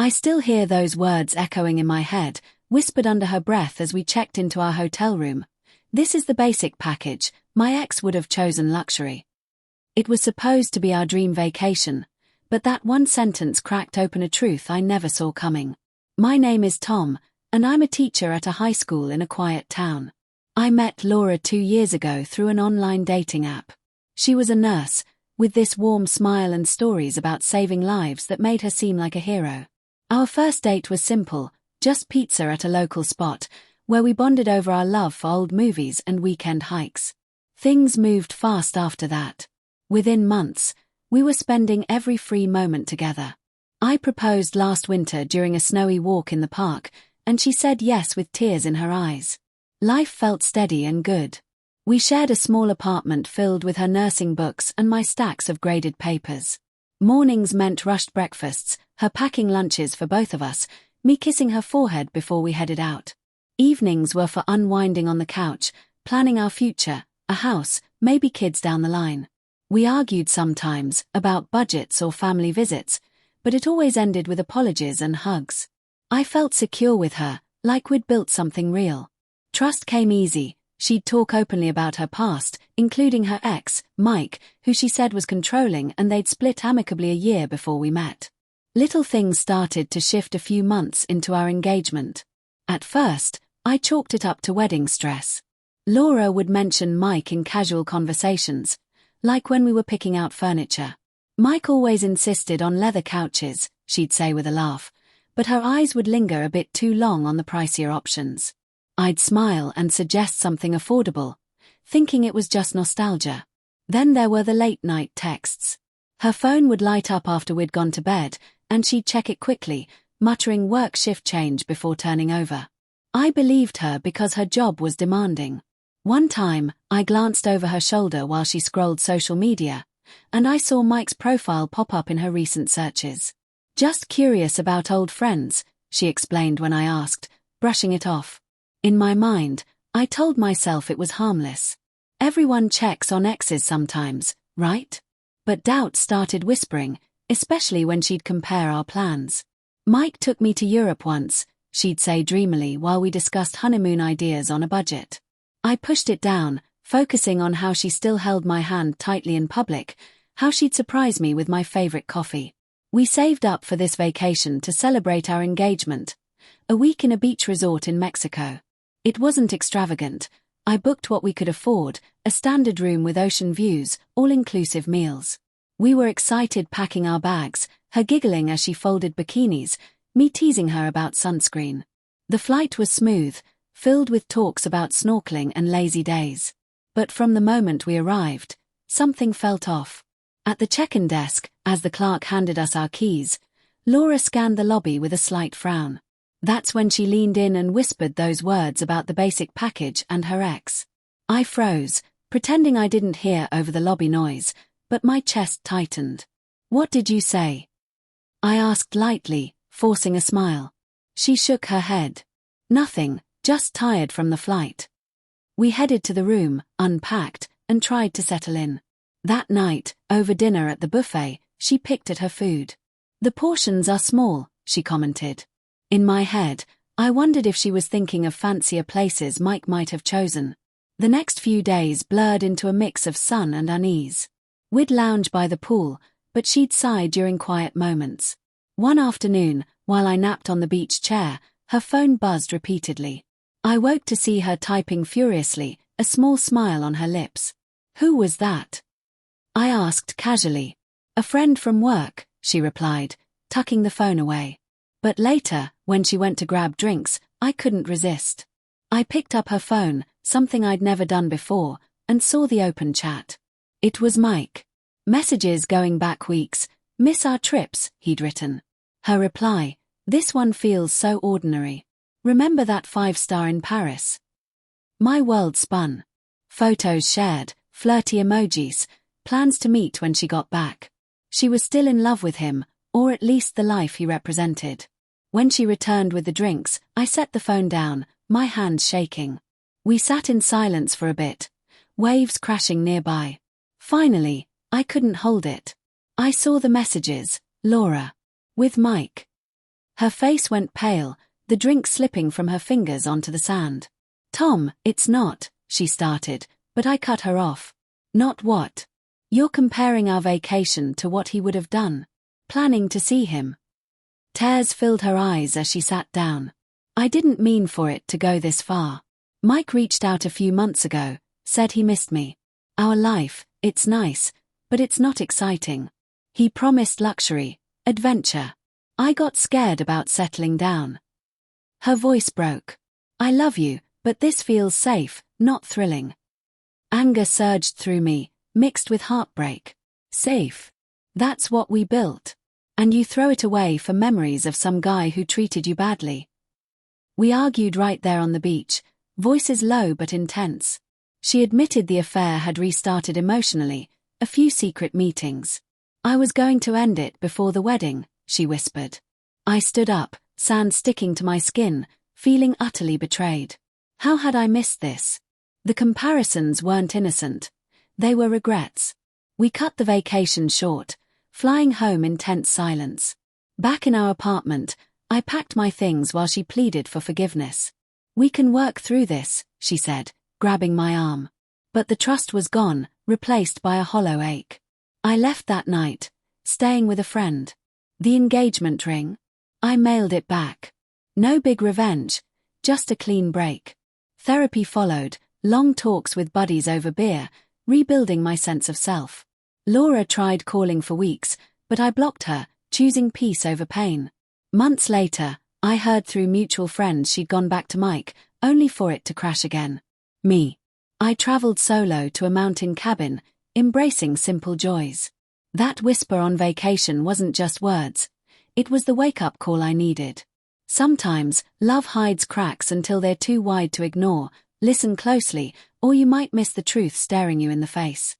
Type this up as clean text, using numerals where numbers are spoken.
I still hear those words echoing in my head, whispered under her breath as we checked into our hotel room. "This is the basic package, my ex would have chosen luxury." It was supposed to be our dream vacation, but that one sentence cracked open a truth I never saw coming. My name is Tom, and I'm a teacher at a high school in a quiet town. I met Laura 2 years ago through an online dating app. She was a nurse, with this warm smile and stories about saving lives that made her seem like a hero. Our first date was simple, just pizza at a local spot, where we bonded over our love for old movies and weekend hikes. Things moved fast after that. Within months, we were spending every free moment together. I proposed last winter during a snowy walk in the park, and she said yes with tears in her eyes. Life felt steady and good. We shared a small apartment filled with her nursing books and my stacks of graded papers. Mornings meant rushed breakfasts, her packing lunches for both of us, me kissing her forehead before we headed out. Evenings were for unwinding on the couch, planning our future, a house, maybe kids down the line. We argued sometimes about budgets or family visits, but it always ended with apologies and hugs. I felt secure with her, like we'd built something real. Trust came easy. She'd talk openly about her past, including her ex, Mike, who she said was controlling, and they'd split amicably a year before we met. Little things started to shift a few months into our engagement. At first, I chalked it up to wedding stress. Laura would mention Mike in casual conversations, like when we were picking out furniture. "Mike always insisted on leather couches," she'd say with a laugh, but her eyes would linger a bit too long on the pricier options. I'd smile and suggest something affordable, thinking it was just nostalgia. Then there were the late-night texts. Her phone would light up after we'd gone to bed, and she'd check it quickly, muttering work shift change before turning over. I believed her because her job was demanding. One time, I glanced over her shoulder while she scrolled social media, and I saw Mike's profile pop up in her recent searches. "Just curious about old friends," she explained when I asked, brushing it off. In my mind, I told myself it was harmless. Everyone checks on exes sometimes, right? But doubt started whispering, especially when she'd compare our plans. "Mike took me to Europe once," she'd say dreamily while we discussed honeymoon ideas on a budget. I pushed it down, focusing on how she still held my hand tightly in public, how she'd surprise me with my favorite coffee. We saved up for this vacation to celebrate our engagement, a week in a beach resort in Mexico. It wasn't extravagant. I booked what we could afford, a standard room with ocean views, all-inclusive meals. We were excited packing our bags, her giggling as she folded bikinis, me teasing her about sunscreen. The flight was smooth, filled with talks about snorkeling and lazy days. But from the moment we arrived, something felt off. At the check-in desk, as the clerk handed us our keys, Laura scanned the lobby with a slight frown. That's when she leaned in and whispered those words about the basic package and her ex. I froze, pretending I didn't hear over the lobby noise, but my chest tightened. "What did you say?" I asked lightly, forcing a smile. She shook her head. "Nothing. Just tired from the flight." We headed to the room, unpacked, and tried to settle in. That night, over dinner at the buffet, she picked at her food. "The portions are small," she commented. In my head, I wondered if she was thinking of fancier places Mike might have chosen. The next few days blurred into a mix of sun and unease. We'd lounge by the pool, but she'd sigh during quiet moments. One afternoon, while I napped on the beach chair, her phone buzzed repeatedly. I woke to see her typing furiously, a small smile on her lips. "Who was that?" I asked casually. "A friend from work," she replied, tucking the phone away. But later, when she went to grab drinks, I couldn't resist. I picked up her phone, something I'd never done before, and saw the open chat. It was Mike. Messages going back weeks. "Miss our trips," he'd written. Her reply, "This one feels so ordinary. Remember that 5-star in Paris?" My world spun. Photos shared, flirty emojis, plans to meet when she got back. She was still in love with him, or at least the life he represented. When she returned with the drinks, I set the phone down, my hands shaking. We sat in silence for a bit, waves crashing nearby. Finally, I couldn't hold it. I saw the messages, Laura. With Mike. Her face went pale, the drink slipping from her fingers onto the sand. Tom, it's not, she started, but I cut her off. Not what? You're comparing our vacation to what he would have done. Planning to see him. Tears filled her eyes as she sat down. I didn't mean for it to go this far. Mike reached out a few months ago, said he missed me. Our life, it's nice, but it's not exciting. He promised luxury, adventure. I got scared about settling down. Her voice broke. I love you, but this feels safe, not thrilling. Anger surged through me, mixed with heartbreak. Safe. That's what we built. And you throw it away for memories of some guy who treated you badly. We argued right there on the beach, voices low but intense. She admitted the affair had restarted emotionally, a few secret meetings. I was going to end it before the wedding, she whispered. I stood up, sand sticking to my skin, feeling utterly betrayed. How had I missed this? The comparisons weren't innocent. They were regrets. We cut the vacation short, flying home in tense silence. Back in our apartment, I packed my things while she pleaded for forgiveness. We can work through this, she said, grabbing my arm. But the trust was gone, replaced by a hollow ache. I left that night, staying with a friend. The engagement ring? I mailed it back. No big revenge, just a clean break. Therapy followed, long talks with buddies over beer, rebuilding my sense of self. Laura tried calling for weeks, but I blocked her, choosing peace over pain. Months later, I heard through mutual friends she'd gone back to Mike, only for it to crash again. Me. I traveled solo to a mountain cabin, embracing simple joys. That whisper on vacation wasn't just words. It was the wake-up call I needed. Sometimes, love hides cracks until they're too wide to ignore. Listen closely, or you might miss the truth staring you in the face.